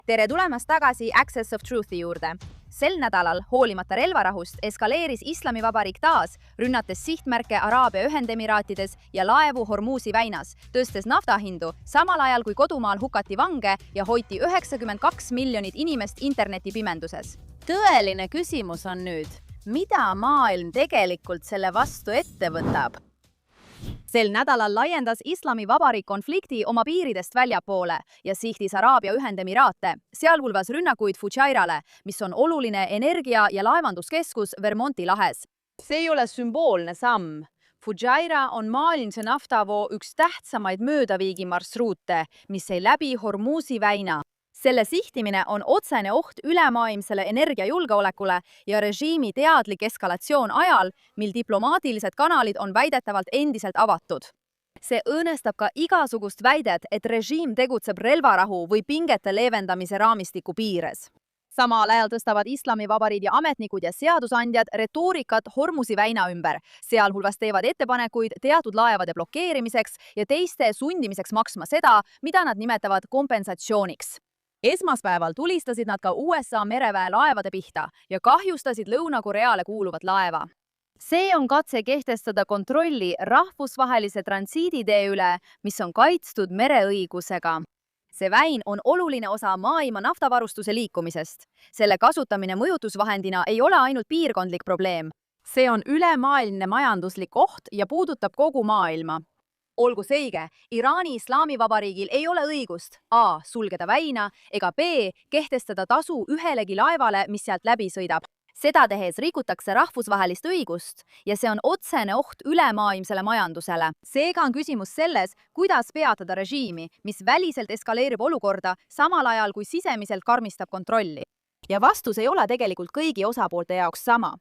Tere tulemast tagasi Access of Truthi juurde. Sel nädalal, hoolimata relvarahust, eskaleeris Islamivabariik taas, rünnates sihtmärke Araabia Ühendemiraatides ja laevu Hormuzi väinas, tõstes naftahindu, samal ajal kui kodumaal hukati vange ja hoiti 92 miljonit inimest internetipimenduses. Tõeline küsimus on nüüd, mida maailm tegelikult selle vastu ette võtab? Sel nädalal laiendas Islamivabariik konflikti oma piiridest väljapoole ja sihtis Araabia Ühendemiraate, sealhulgas rünnakuid Fujairale, mis on oluline energia- ja laevanduskeskus Vermonti lahes. See ei ole sümboolne samm. Fujaira on maailmse naftavoo üks tähtsamaid möödaviigi marsruute, mis ei läbi Hormuzi väina. Selle sihtimine on otsene oht ülemaailmsele energiajulgeolekule ja režiimi teadlik eskalatsioon ajal, mil diplomaatilised kanalid on väidetavalt endiselt avatud. See õõnestab ka igasugust väidet, et režiim tegutseb relvarahu või pingete leevendamise raamistiku piires. Samal ajal tõstavad Islamivabariigi ametnikud ja seadusandjad retoorikat Hormuzi väina ümber, sealhulgas teevad ettepanekuid teatud laevade blokeerimiseks ja teiste sundimiseks maksma seda, mida nad nimetavad kompensatsiooniks. Esmaspäeval tulistasid nad ka USA mereväe laevade pihta ja kahjustasid Lõuna-Koreale kuuluvat laeva. See on katse kehtestada kontrolli rahvusvahelise transiiditee üle, mis on kaitstud mereõigusega. See väin on oluline osa maailma naftavarustuse liikumisest. Selle kasutamine mõjutusvahendina ei ole ainult piirkondlik probleem. See on ülemaailmne majanduslik oht ja puudutab kogu maailma. Olgu seige, Iraani Islamivabariigil ei ole õigust A. sulgeda väina ega B. kehtestada tasu ühelegi laevale, mis sealt läbi sõidab. Seda tehes rikutakse rahvusvahelist õigust ja see on otsene oht ülemaailmsele majandusele. Seega on küsimus selles, kuidas peatada režiimi, mis väliselt eskaleerib olukorda, samal ajal kui sisemiselt karmistab kontrolli. Ja vastus ei ole tegelikult kõigi osapoolte jaoks sama.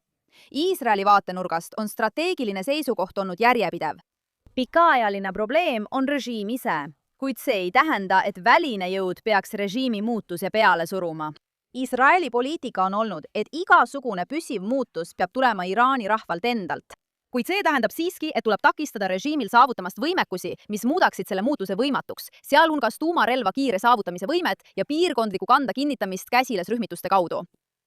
Iisraeli vaatenurgast on strateegiline seisukoht olnud järjepidev. Pikaajaline probleem on režiim ise, kuid see ei tähenda, et väline jõud peaks režiimi muutuse peale suruma. Iisraeli poliitika on olnud, et igasugune püsiv muutus peab tulema Iraani rahvalt endalt. Kuid see tähendab siiski, et tuleb takistada režiimil saavutamast võimekusi, mis muudaksid selle muutuse võimatuks, sealhulgas tuumarelva kiire saavutamise võimet ja piirkondliku kanda kinnitamist käsilasrühmituste kaudu.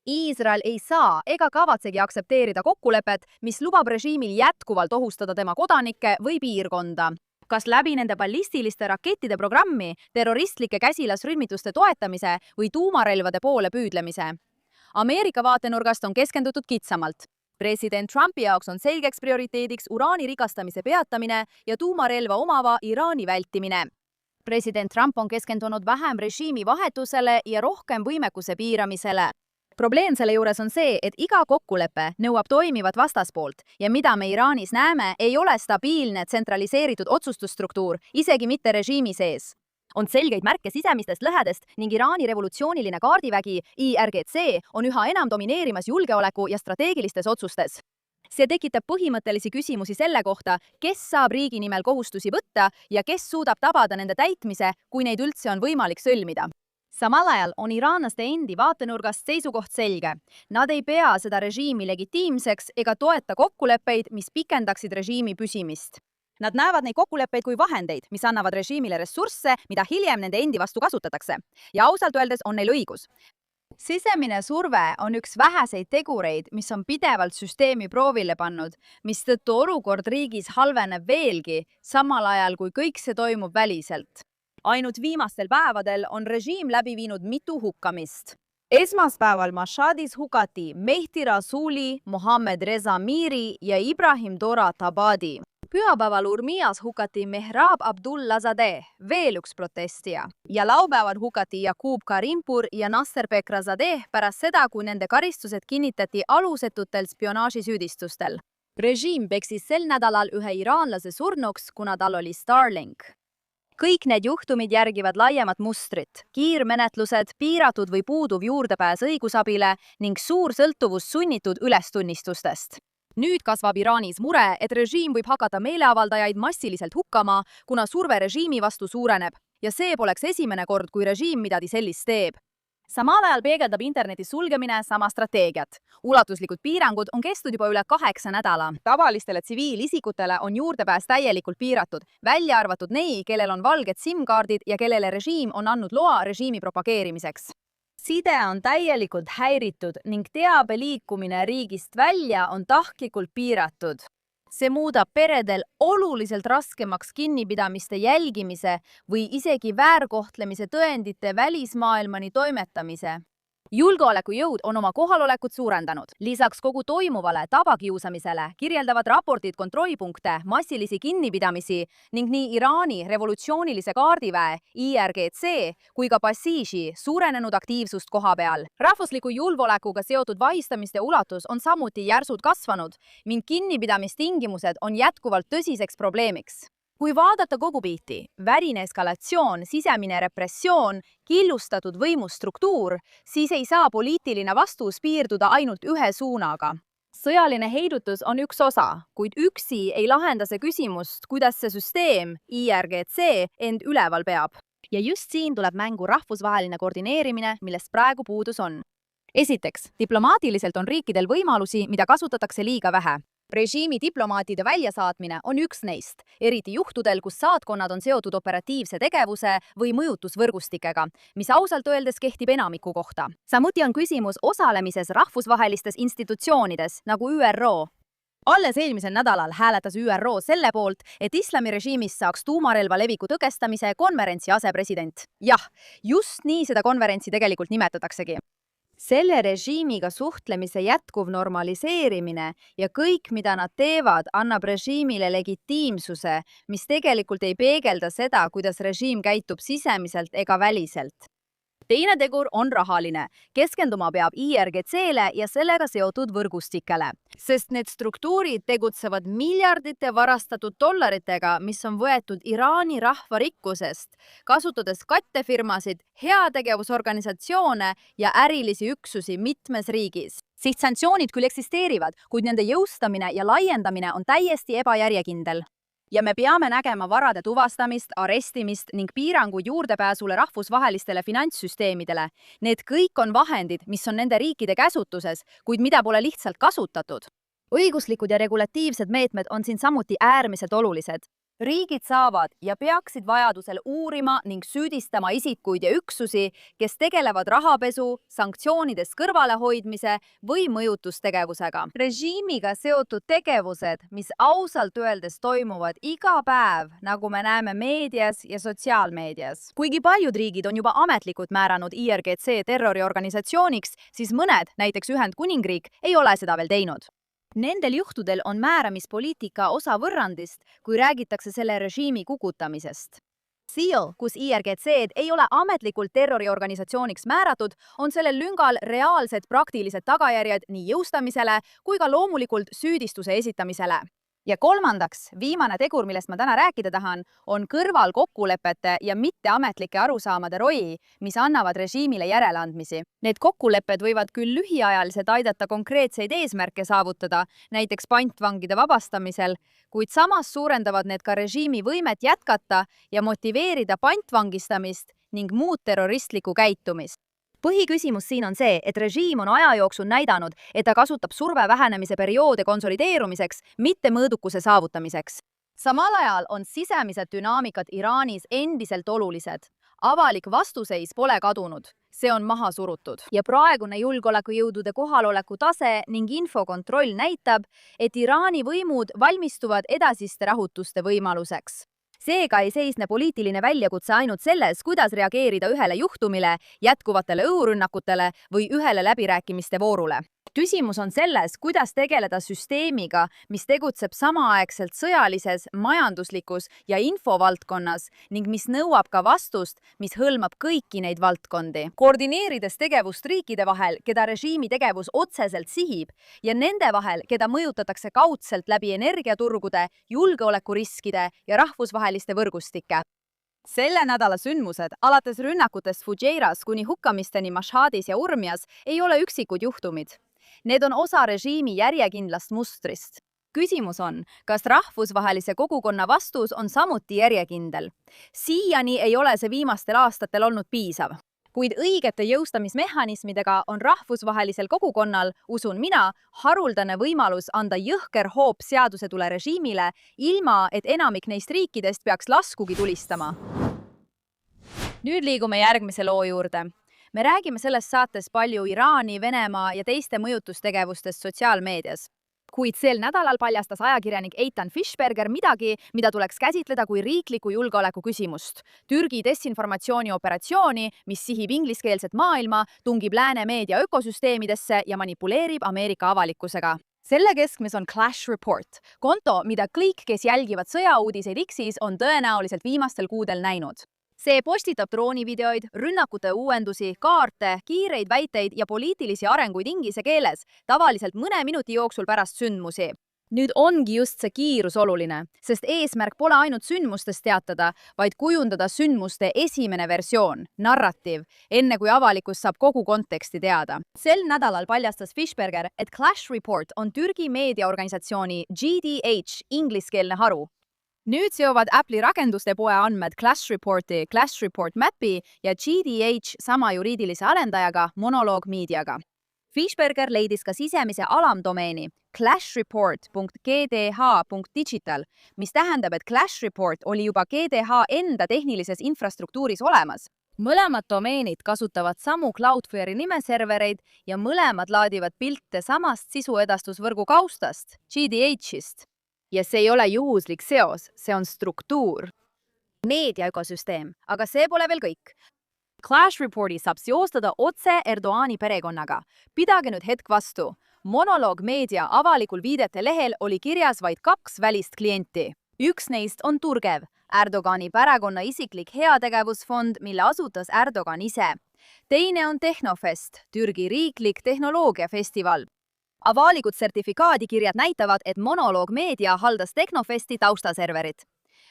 Iisrael ei saa ega kavatsegi aktsepteerida kokkulepet, mis lubab režiimil jätkuvalt ohustada tema kodanikke või piirkonda. Kas läbi nende ballistiliste rakettide programmi, terroristlike käsilasrühmituste toetamise või tuumarelvade poole püüdlemise? Ameerika vaatenurgast on keskendutud kitsamalt. President Trumpi jaoks on selgeks prioriteediks uraani rikastamise peatamine ja tuumarelva omava Iraani vältimine. President Trump on keskendunud vähem režiimi vahetusele ja rohkem võimekuse piiramisele. Probleem selle juures on see, et iga kokkulepe nõuab toimivat vastaspoolt ja mida me Iraanis näeme, ei ole stabiilne tsentraliseeritud otsustusstruktuur, isegi mitte režiimi sees. On selgeid märke sisemistest lõhedest ning Iraani revolutsiooniline kaardivägi IRGC on üha enam domineerimas julgeoleku ja strateegilistes otsustes. See tekitab põhimõttelisi küsimusi selle kohta, kes saab riigi nimel kohustusi võtta ja kes suudab tabada nende täitmise, kui neid üldse on võimalik sõlmida. Samal ajal on iraanlaste endi vaatenurgast seisukoht selge. Nad ei pea seda režiimi legitiimseks ega toeta kokkuleppeid, mis pikendaksid režiimi püsimist. Nad näevad neid kokkuleppeid kui vahendeid, mis annavad režiimile ressursse, mida hiljem nende endi vastu kasutatakse. Ja ausalt öeldes on neil õigus. Sisemine surve on üks väheseid tegureid, mis on pidevalt süsteemi proovile pannud, mistõttu olukord riigis halveneb veelgi, samal ajal kui kõik see toimub väliselt. Ainult viimastel päevadel on režiim läbi viinud mitu hukkamist. Esmaspäeval Mashhadis hukati Mehdi Rasuli, Mohammed Reza Miri ja Ibrahim Dora Tabadi. Pühapäeval Urmias hukati Mehrab Abdullazadeh, veel üks protestija. Ja laupäeval hukati Jakub Karimpur ja Nasser Bekrazadeh pärast seda, kui nende karistused kinnitati alusetutel spionaažisüüdistustel. Režiim peksis sel nädalal ühe iraanlase surnuks, kuna tal oli Starlink. Kõik need juhtumid järgivad laiemat mustrit, kiirmenetlused, piiratud või puuduv juurdepääs õigusabile ning suur sõltuvus sunnitud ülestunnistustest. Nüüd kasvab Iraanis mure, et režiim võib hakata meeleavaldajaid massiliselt hukkama, kuna surve režiimi vastu suureneb ja see poleks esimene kord, kui režiim midagi sellist teeb. Samal ajal peegeldab interneti sulgemine sama strateegiat. Ulatuslikud piirangud on kestnud juba üle 8 nädala. Tavalistele tsiviilisikutele on juurdepääs täielikult piiratud, välja arvatud neid, kellel on valged SIM-kaardid ja kellele režiim on andnud loa režiimi propageerimiseks. side on täielikult häiritud ning teabe liikumine riigist välja on tahtlikult piiratud. See muudab peredel oluliselt raskemaks kinnipidamiste jälgimise või isegi väärkohtlemise tõendite välismaailmani toimetamise. Julgeolekujõud on oma kohalolekut suurendanud. Lisaks kogu toimuvale tabakiusamisele kirjeldavad raportid kontrollpunkte, massilisi kinnipidamisi ning nii Iraani revolutsioonilise kaardiväe IRGC kui ka Basiji suurenenud aktiivsust kohapeal. Rahvusliku julgeolekuga seotud vahistamiste ulatus on samuti järsult kasvanud ning kinnipidamistingimused on jätkuvalt tõsiseks probleemiks. Kui vaadata kogu pilti, värine eskalatsioon, sisemine repressioon, killustatud võimustruktuur, siis ei saa poliitiline vastus piirduda ainult ühe suunaga. Sõjaline heidutus on üks osa, kuid üksi ei lahenda see küsimust, kuidas see süsteem, IRGC, end üleval peab. Ja just siin tuleb mängu rahvusvaheline koordineerimine, millest praegu puudus on. Esiteks, diplomaatiliselt on riikidel võimalusi, mida kasutatakse liiga vähe. Režiimi diplomaatide väljasaatmine on üks neist, eriti juhtudel, kus saatkonnad on seotud operatiivse tegevuse või mõjutusvõrgustikega, mis ausalt öeldes kehtib enamiku kohta. Samuti on küsimus osalemises rahvusvahelistes institutsioonides, nagu ÜRO. Alles eelmisel nädalal hääletas ÜRO selle poolt, et islamirežiimist saaks tuumarelva leviku tõkestamise konverentsi asepresident. Jah, just nii seda konverentsi tegelikult nimetataksegi. Selle režiimiga suhtlemise jätkuv normaliseerimine ja kõik, mida nad teevad, annab režiimile legitiimsuse, mis tegelikult ei peegelda seda, kuidas režiim käitub sisemiselt ega väliselt. Teine tegur on rahaline. Keskenduma peab IRGC-le ja sellega seotud võrgustikele, sest need struktuurid tegutsevad miljardite varastatud dollaritega, mis on võetud Iraani rahva rikkusest, kasutades kattefirmasid, heategevusorganisatsioone ja ärilisi üksusi mitmes riigis. Sihtsanktsioonid küll eksisteerivad, kuid nende jõustamine ja laiendamine on täiesti ebajärjekindel. Ja me peame nägema varade tuvastamist, arestimist ning piiranguid juurdepääsule rahvusvahelistele finantssüsteemidele. Need kõik on vahendid, mis on nende riikide käsutuses, kuid mida pole lihtsalt kasutatud. Õiguslikud ja regulatiivsed meetmed on siin samuti äärmiselt olulised. Riigid saavad ja peaksid vajadusel uurima ning süüdistama isikuid ja üksusi, kes tegelevad rahapesu, sanktsioonidest kõrvalehoidmise või mõjutustegevusega. Režiimiga seotud tegevused, mis ausalt öeldes toimuvad iga päev, nagu me näeme meedias ja sotsiaalmeedias. Kuigi paljud riigid on juba ametlikult määranud IRGC terroriorganisatsiooniks, siis mõned, näiteks Ühendkuningriik, ei ole seda veel teinud. Nendel juhtudel on määramispoliitika osa võrrandist, kui räägitakse selle režiimi kukutamisest. SEAL, kus IRGC-d ei ole ametlikult terroriorganisatsiooniks määratud, on sellel lüngal reaalsed praktilised tagajärjed nii jõustamisele kui ka loomulikult süüdistuse esitamisele. Ja kolmandaks, viimane tegur, millest ma täna rääkida tahan, on kõrvalkokkulepete ja mitteametlike arusaamade ROI, mis annavad režiimile järeleandmisi. Need kokkulepped võivad küll lühiajaliselt aidata konkreetseid eesmärke saavutada, näiteks pantvangide vabastamisel, kuid samas suurendavad need ka režiimi võimet jätkata ja motiveerida pantvangistamist ning muud terroristlikku käitumist. Põhiküsimus siin on see, et režiim on aja jooksul näidanud, et ta kasutab surve vähenemise perioode konsolideerumiseks, mitte mõõdukuse saavutamiseks. Samal ajal on sisemised dünaamikad Iraanis endiselt olulised. Avalik vastuseis pole kadunud, see on maha surutud. Ja praegune julgeolekujõudude kohaloleku tase ning infokontroll näitab, et Iraani võimud valmistuvad edasiste rahutuste võimaluseks. Seega ei seisne poliitiline väljakutse ainult selles, kuidas reageerida ühele juhtumile, jätkuvatele õhurünnakutele või ühele läbirääkimiste voorule. Küsimus on selles, kuidas tegeleda süsteemiga, mis tegutseb samaaegselt sõjalises, majanduslikus ja infovaldkonnas ning mis nõuab ka vastust, mis hõlmab kõiki neid valdkondi. Koordineerides tegevust riikide vahel, keda režiimi tegevus otseselt sihib, ja nende vahel, keda mõjutatakse kaudselt läbi energiaturgude, julgeolekuriskide ja rahvusvaheliste võrgustike. Selle nädala sündmused, alates rünnakutest Fujeiras kuni hukkamisteni Mashhadis ja Urmias, ei ole üksikud juhtumid. Need on osa režiimi järjekindlast mustrist. Küsimus on, kas rahvusvahelise kogukonna vastus on samuti järjekindel. Siiani ei ole see viimastel aastatel olnud piisav. Kuid õigete jõustamismehhanismidega on rahvusvahelisel kogukonnal, usun mina, haruldane võimalus anda jõhker hoop seadusetule režiimile, ilma et enamik neist riikidest peaks laskugi tulistama. Nüüd liigume järgmise loo juurde. me räägime selles saates palju Iraani, Venemaa ja teiste mõjutustegevustest sotsiaalmeedias. Kuid sel nädalal paljastas ajakirjanik Eitan Fischberger midagi, mida tuleks käsitleda kui riikliku julgeoleku küsimust. Türgi desinformatsioonioperatsiooni, mis sihib ingliskeelset maailma, tungib lääne meedia ökosüsteemidesse ja manipuleerib Ameerika avalikkusega. Selle keskmes on Clash Report, konto, mida kõik, kes jälgivad sõjauudiseid X-is, on tõenäoliselt viimastel kuudel näinud. See postitab droonivideoid, rünnakute uuendusi, kaarte, kiireid väiteid ja poliitilisi arenguid inglise keeles, tavaliselt mõne minuti jooksul pärast sündmusi. Nüüd ongi just see kiirus oluline, sest eesmärk pole ainult sündmustest teatada, vaid kujundada sündmuste esimene versioon, narratiiv, enne kui avalikkus saab kogu konteksti teada. Sel nädalal paljastas Fischberger, et Clash Report on Türgi meediaorganisatsiooni GDH ingliskeelne haru. Nüüd seovad Apple'i rakenduste poe andmed Clash Reporti, Clash Report Mapi ja GDH sama juriidilise arendajaga Monolog Mediaga. Fischberger leidis ka sisemise alamdomeeni clashreport.gdh.digital, mis tähendab, et Clash Report oli juba GDH enda tehnilises infrastruktuuris olemas. Mõlemad domeenid kasutavad samu Cloudflare'i nimeservereid ja mõlemad laadivad pilte samast sisuedastusvõrgu kaustast, GDH-ist. Ja see ei ole juhuslik seos, see on struktuur. Meediaökosüsteem, aga see pole veel kõik. Clash Reporti saab seostada otse Erdoğani perekonnaga. Pidage nüüd hetk vastu. Monolog Meedia avalikul viidete lehel oli kirjas vaid 2 välist klienti. Üks neist on Turgev, Erdoğani perekonna isiklik heategevusfond, mille asutas Erdoğan ise. Teine on Tehnofest, Türgi riiklik tehnoloogiafestival. Avalikud sertifikaadikirjad näitavad, et Monolog Meedia haldas Tehnofesti taustaserverit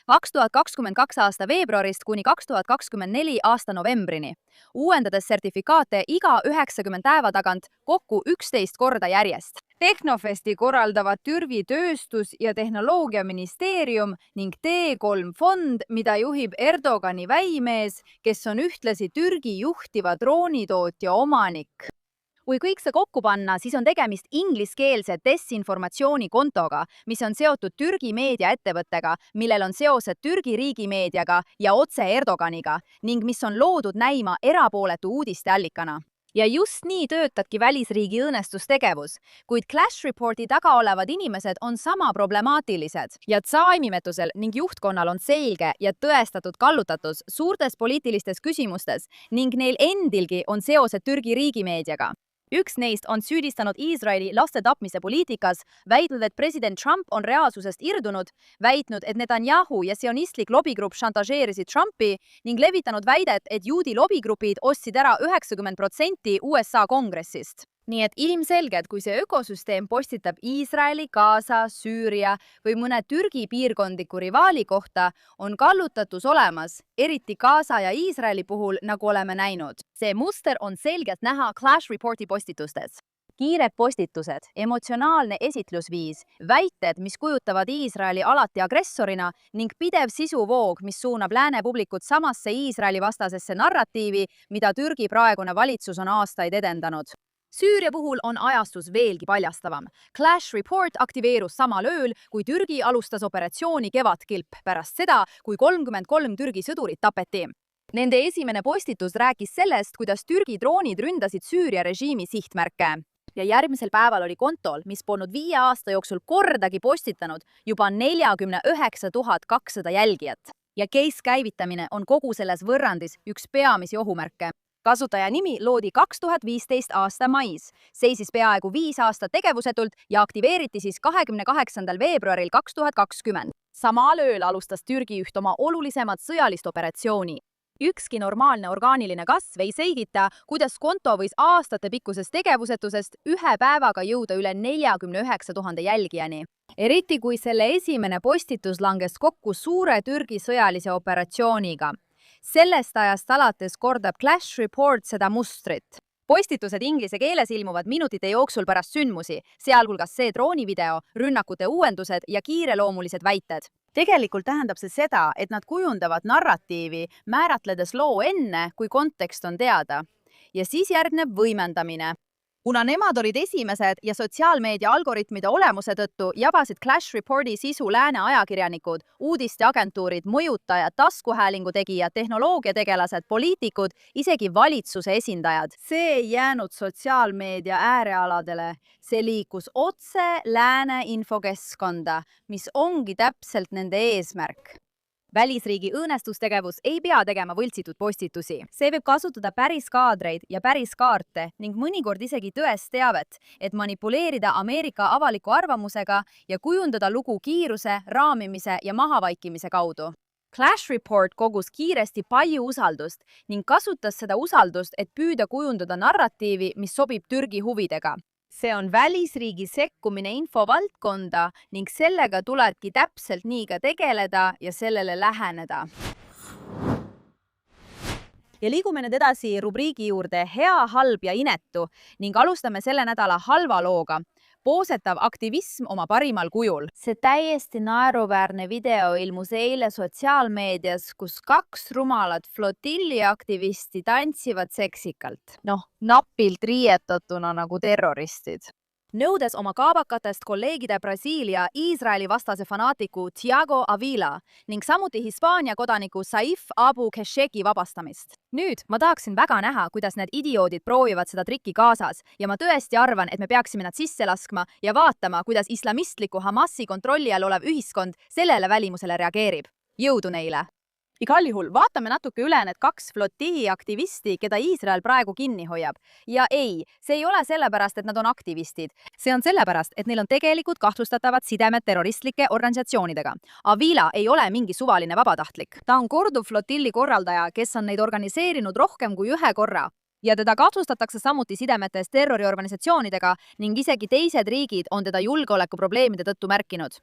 2022 aasta veebruarist kuni 2024 aasta novembrini, uuendades sertifikaate iga 90 päeva tagant kokku 11 korda järjest. Tehnofesti korraldavad Türgi tööstus- ja tehnoloogiaministeerium ning T3 fond, mida juhib Erdoğani väimees, kes on ühtlasi Türgi juhtiva droonitootja omanik. Kui kõik see kokku panna, siis on tegemist ingliskeelse desinformatsioonikontoga, mis on seotud Türgi meediaettevõttega, millel on seosed Türgi riigimeediaga ja otse Erdoganiga ning mis on loodud näima erapooletu uudisteallikana. Ja just nii töötadki välisriigi õõnestustegevus, kuid Clash Reporti taga olevad inimesed on sama problemaatilised. Ja tsaimimetusel ning juhtkonnal on selge ja tõestatud kallutatus suurtes poliitilistes küsimustes ning neil endilgi on seosed Türgi riigimeediaga. Üks neist on süüdistanud Iisraeli laste tapmise poliitikas, väitnud, et president Trump on reaalsusest irdunud, väitnud, et Netanyahu ja sionistlik lobigrupp šantažeerisid Trumpi ning levitanud väidet, et juudi lobigrupid ostsid ära 90% USA kongressist. Nii et ilmselgelt, kui see ökosüsteem postitab Iisraeli, Gaza, Süüria või mõne Türgi piirkondliku rivaali kohta, on kallutatus olemas, eriti Gaza ja Iisraeli puhul, nagu oleme näinud. See muster on selgelt näha Clash Reporti postitustes. Kiired postitused, emotsionaalne esitlusviis, väited, mis kujutavad Iisraeli alati agressorina ning pidev sisuvoog, mis suunab lääne publikut samasse Iisraeli vastasesse narratiivi, mida Türgi praegune valitsus on aastaid edendanud. Süüria puhul on ajastus veelgi paljastavam. Clash Report aktiveerus samal ööl, kui Türgi alustas operatsiooni Kevadkilp pärast seda, kui 33 Türgi sõdurit tapeti. Nende esimene postitus rääkis sellest, kuidas Türgi droonid ründasid Süüria režiimi sihtmärke. Ja järgmisel päeval oli kontol, mis polnud 5 aasta jooksul kordagi postitanud, juba 49 200 jälgijat. Ja case käivitamine on kogu selles võrrandis üks peamisi ohumärke. Kasutaja nimi loodi 2015 aasta mais, seisis peaaegu 5 aastat tegevusetult ja aktiveeriti siis 28. veebruaril 2020. Samal ööl alustas Türgi üht oma olulisemat sõjalist operatsiooni. Ükski normaalne orgaaniline kasv ei selgita, kuidas konto võis aastate pikkusest tegevusetusest ühe päevaga jõuda üle 49 000 jälgijani. Eriti kui selle esimene postitus langes kokku suure Türgi sõjalise operatsiooniga. Sellest ajast alates kordab Clash Report seda mustrit. Postitused inglise keeles ilmuvad minutite jooksul pärast sündmusi, sealhulgas see droonivideo, rünnakute uuendused ja kiireloomulised väited. Tegelikult tähendab see seda, et nad kujundavad narratiivi, määratledes loo enne, kui kontekst on teada. Ja siis järgneb võimendamine. Kuna nemad olid esimesed ja sotsiaalmeedia algoritmide olemuse tõttu jabasid Clash Reporti sisu lääne ajakirjanikud, uudisteagentuurid, mõjutajad, taskuhäälingu tegijad, tehnoloogiategelased, poliitikud, isegi valitsuse esindajad. See ei jäänud sotsiaalmeedia äärealadele, see liikus otse lääne infokeskkonda, mis ongi täpselt nende eesmärk. Välisriigi õõnestustegevus ei pea tegema võltsitud postitusi. See võib kasutada päris kaadreid ja päris kaarte ning mõnikord isegi tõest teavet, et manipuleerida Ameerika avaliku arvamusega ja kujundada lugu kiiruse, raamimise ja mahavaikimise kaudu. Clash Report kogus kiiresti palju usaldust ning kasutas seda usaldust, et püüda kujundada narratiivi, mis sobib Türgi huvidega. See on välisriigi sekkumine infovaldkonda ning sellega tulebki täpselt nii ka tegeleda ja sellele läheneda. Ja liigume nüüd edasi rubriigi juurde hea, halb ja inetu ning alustame selle nädala halva looga. Poosetav aktivism oma parimal kujul. See täiesti naeruväärne video ilmus eile sotsiaalmeedias, kus 2 rumalat flotilliaktivisti tantsivad seksikalt. Napilt riietatuna nagu terroristid. Nõudes oma kaabakatest kolleegide Brasiilia Iisraeli vastase fanaatiku Thiago Avila ning samuti Hispaania kodaniku Saif Abu Kheshoggi vabastamist. Nüüd ma tahaksin väga näha, kuidas need idioodid proovivad seda trikki kaasas ja ma tõesti arvan, et me peaksime nad sisse laskma ja vaatama, kuidas islamistliku Hamasi kontrolli all olev ühiskond sellele välimusele reageerib. Jõudu neile! Igal juhul vaatame natuke üle need 2 flotilliaktivisti, keda Iisrael praegu kinni hoiab. Ja ei, see ei ole sellepärast, et nad on aktivistid. See on sellepärast, et neil on tegelikult kahtlustatavad sidemed terroristlike organisatsioonidega. Avila ei ole mingi suvaline vabatahtlik. Ta on korduv flotilli korraldaja, kes on neid organiseerinud rohkem kui 1 korra. Ja teda kahtlustatakse samuti sidemetes terroriorganisatsioonidega ning isegi teised riigid on teda julgeolekuprobleemide tõttu märkinud.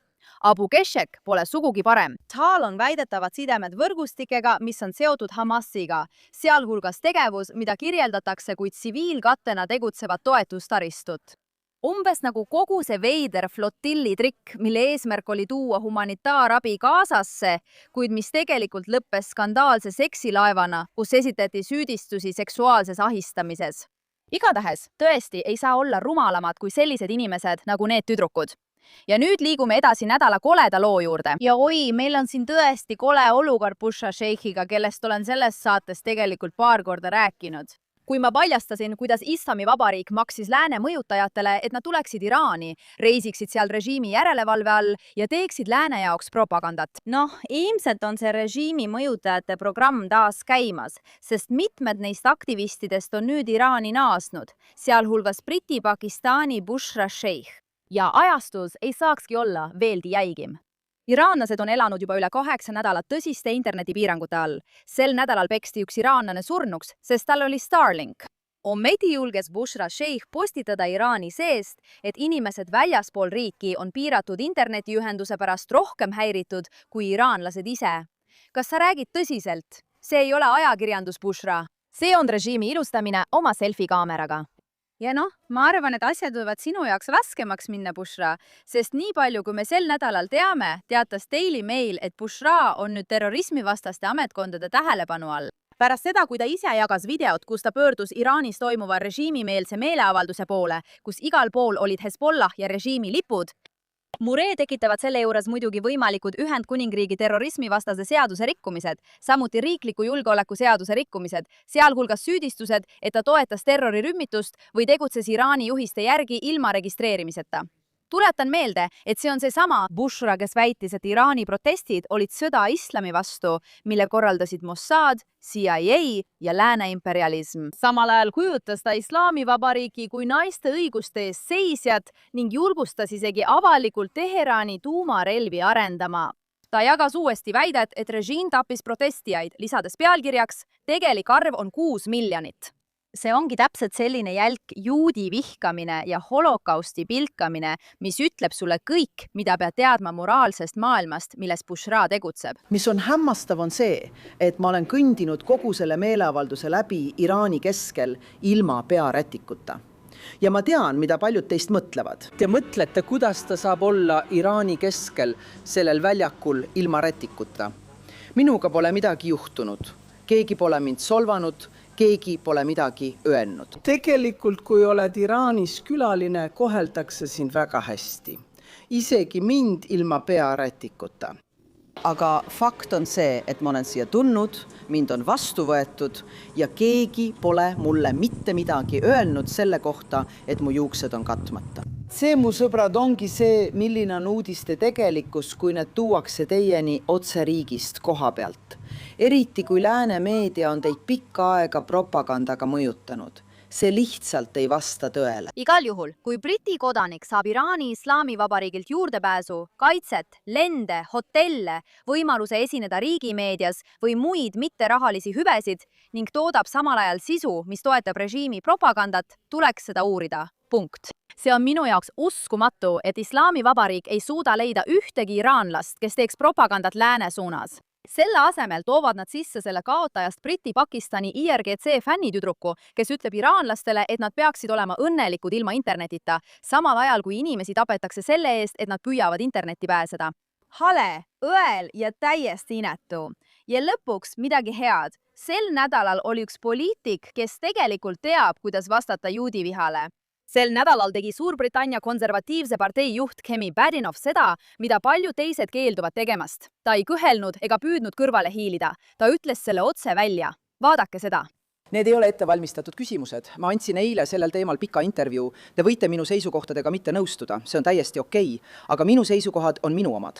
Abu Kheshogg pole sugugi parem. Tal on väidetavad sidemed võrgustikega, mis on seotud Hamasiga, sealhulgas tegevus, mida kirjeldatakse kui tsiviilkattena tegutsevat toetustaristut. Umbes nagu kogu see veider flotilli trikk, mille eesmärk oli tuua humanitaarabi Gazasse, kuid mis tegelikult lõppes skandaalse seksilaevana, kus esitati süüdistusi seksuaalses ahistamises. Igatahes, tõesti ei saa olla rumalamad kui sellised inimesed nagu need tüdrukud. Ja nüüd liigume edasi nädala koleda loo juurde. Ja oi, meil on siin tõesti kole olukord Bushra Sheikhiga, kellest olen selles saates tegelikult paar korda rääkinud. Kui ma paljastasin, kuidas Islamivabariik maksis lääne mõjutajatele, et nad tuleksid Iraani, reisiksid seal režiimi järelevalve all ja teeksid lääne jaoks propagandat. Ilmselt on see režiimi mõjutajate programm taas käimas, sest mitmed neist aktivistidest on nüüd Iraani naasnud, sealhulgas Briti-Pakistani Bushra Sheikh. Ja ajastus ei saakski olla veelgi jäigim. Iraanlased on elanud juba üle 8 nädalat tõsiste internetipiirangute all. Sel nädalal peksti üks iraanlane surnuks, sest tal oli Starlink. Ometi julges Bushra Sheikh postitada Iraani seest, et inimesed väljaspool riiki on piiratud internetiühenduse pärast rohkem häiritud kui iraanlased ise. Kas sa räägid tõsiselt? See ei ole ajakirjandus, Bushra. See on režiimi ilustamine oma selfie-kaameraga. Ja ma arvan, et asjad võivad sinu jaoks raskemaks minna, Bushra, sest nii palju, kui me sel nädalal teame, teatas Daily Mail, et Bushra on nüüd terrorismivastaste ametkondade tähelepanu all. Pärast seda, kui ta ise jagas videot, kus ta pöördus Iraanis toimuva režiimimeelse meeleavalduse poole, kus igal pool olid Hezbollah ja režiimi lipud, muree tekitavad selle juures muidugi võimalikud Ühendkuningriigi terrorismivastase seaduse rikkumised, samuti riikliku julgeoleku seaduse rikkumised, sealhulgas süüdistused, et ta toetas terrorirühmitust või tegutses Iraani juhiste järgi ilma registreerimiseta. Tuletan meelde, et see on seesama Bushra, kes väitis, et Iraani protestid olid sõda islami vastu, mille korraldasid Mossad, CIA ja lääne imperialism. Samal ajal kujutas ta Islamivabariiki kui naiste õiguste eest seisjat ning julgustas isegi avalikult Teherani tuumarelvi arendama. Ta jagas uuesti väidet, et režiim tappis protestijaid, lisades pealkirjaks, tegelik arv on 6 miljonit. See ongi täpselt selline jälk juudi vihkamine ja holokausti pilkamine, mis ütleb sulle kõik, mida pead teadma moraalsest maailmast, milles Bushra tegutseb. Mis on hämmastav on see, et ma olen kõndinud kogu selle meeleavalduse läbi Iraani keskel ilma pearätikuta. Ja ma tean, mida paljud teist mõtlevad. Te mõtlete, kuidas ta saab olla Iraani keskel sellel väljakul ilma rätikuta. Minuga pole midagi juhtunud. Keegi pole mind solvanud, keegi pole midagi öelnud. Tegelikult, kui oled Iraanis külaline, koheldakse sind väga hästi. Isegi mind ilma pearätikuta. Aga fakt on see, et ma olen siia tulnud, mind on vastu võetud ja keegi pole mulle mitte midagi öelnud selle kohta, et mu juuksed on katmata. See, mu sõbrad, ongi see, milline on uudiste tegelikkus, kui need tuuakse teieni otse riigist koha pealt. Eriti kui lääne meedia on teid pikka aega propagandaga mõjutanud. See lihtsalt ei vasta tõele. Igal juhul, kui Briti kodanik saab Iraani Islaamivabariigilt juurdepääsu, kaitset, lende, hotelle, võimaluse esineda riigimeedias või muid mitterahalisi hüvesid ning toodab samal ajal sisu, mis toetab režiimi propagandat, tuleks seda uurida. Punkt. See on minu jaoks uskumatu, et Islaamivabariik ei suuda leida ühtegi iraanlast, kes teeks propagandat lääne suunas. Selle asemel toovad nad sisse selle kaotajast Briti-Pakistani IRGC fännitüdruku, kes ütleb iraanlastele, et nad peaksid olema õnnelikud ilma internetita, samal ajal kui inimesi tapetakse selle eest, et nad püüavad internetti pääseda. Hale, õel ja täiesti inetu. Ja lõpuks midagi head. Sel nädalal oli üks poliitik, kes tegelikult teab, kuidas vastata juudivihale. Sel nädalal tegi Suurbritannia konservatiivse partei juht Kemi Badenoch seda, mida paljud teised keelduvad tegemast. Ta ei kõhelnud ega püüdnud kõrvale hiilida. Ta ütles selle otse välja. Vaadake seda. Need ei ole ettevalmistatud küsimused. Ma andsin eile sellel teemal pika intervjuu. Te võite minu seisukohtadega mitte nõustuda. See on täiesti okei. Aga minu seisukohad on minu omad.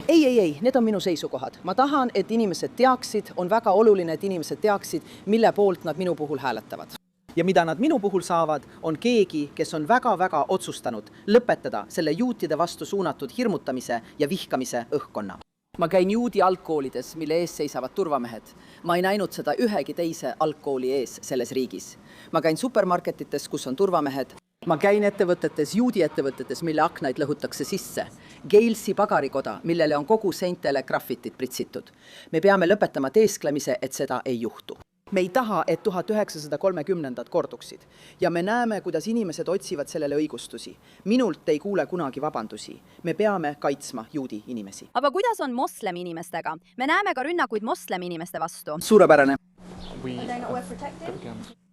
Ei, need on minu seisukohad. Ma tahan, et inimesed teaksid, on väga oluline, et inimesed teaksid, mille poolt nad minu puhul hääletavad. Ja mida nad minu puhul saavad, on keegi, kes on väga-väga otsustanud lõpetada selle juutide vastu suunatud hirmutamise ja vihkamise õhkkonna. Ma käin juudi algkoolides, mille ees seisavad turvamehed. Ma ei näinud seda ühegi teise algkooli ees selles riigis. Ma käin supermarketites, kus on turvamehed. Ma käin ettevõtetes, juudi ettevõtetes, mille aknaid lõhutakse sisse. Galesi pagarikoda, millele on kogu seintele graffitit pritsitud. Me peame lõpetama teesklemise, et seda ei juhtu. Me ei taha, et 1930 korduksid ja me näeme, kuidas inimesed otsivad sellele õigustusi. Minult ei kuule kunagi vabandusi. Me peame kaitsma juudi inimesi. Aga kuidas on moslemi inimestega? Me näeme ka rünnakuid moslemi inimeste vastu. Suurepärane.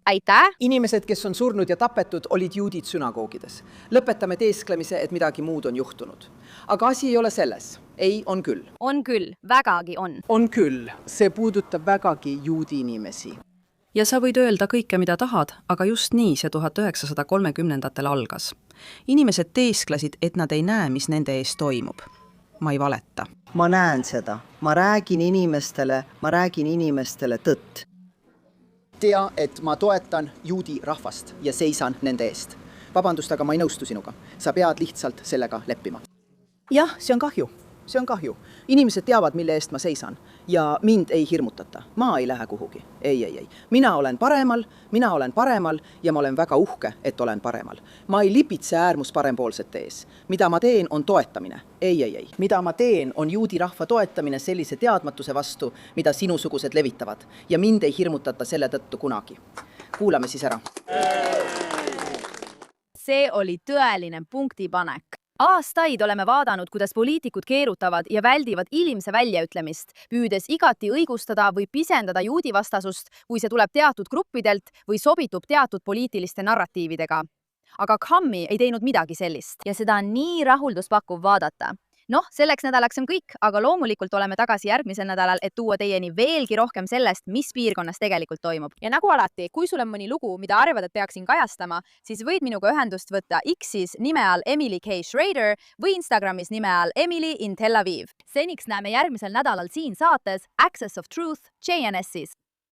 Aitäh! Inimesed, kes on surnud ja tapetud, olid juudid sünagoogides. Lõpetame teesklemise, et midagi muud on juhtunud. Aga asi ei ole selles. Ei, on küll. On küll, vägagi on. On küll. See puudutab vägagi juudi inimesi. Ja sa võid öelda kõike, mida tahad, aga just nii see 1930-ndatel algas. Inimesed teesklesid, et nad ei näe, mis nende ees toimub. Ma ei valeta. Ma näen seda. Ma räägin inimestele tõtt. Tea, et ma toetan juudi rahvast ja seisan nende eest. Vabandust, aga ma ei nõustu sinuga. Sa pead lihtsalt sellega leppima. Jah, see on kahju. See on kahju. Inimesed teavad, mille eest ma seisan ja mind ei hirmutata. Ma ei lähe kuhugi. Ei. Mina olen paremal ja ma olen väga uhke, et olen paremal. Ma ei lipitse äärmus parempoolsete ees. Mida ma teen, on toetamine. Ei. Mida ma teen, on juudi rahva toetamine sellise teadmatuse vastu, mida sinusugused levitavad. Ja mind ei hirmutata selle tõttu kunagi. Kuulame siis ära. See oli tõeline punktipanek. Aastaid oleme vaadanud, kuidas poliitikud keerutavad ja väldivad ilmse väljaütlemist, püüdes igati õigustada või pisendada juudivastasust, kui see tuleb teatud gruppidelt või sobitub teatud poliitiliste narratiividega. Aga Khammi ei teinud midagi sellist ja seda on nii rahulduspakkuv vaadata. Noh, selleks nädalaks on kõik, aga loomulikult oleme tagasi järgmisel nädalal, et tuua teieni veelgi rohkem sellest, mis piirkonnas tegelikult toimub. Ja nagu alati, kui sul on mõni lugu, mida arvad, et peaksin kajastama, siis võid minuga ühendust võtta X-is nime all Emily K. Schrader või Instagramis nime all Emily in Tel Aviv. Seniks näeme järgmisel nädalal siin saates Access of Truth JNS-is.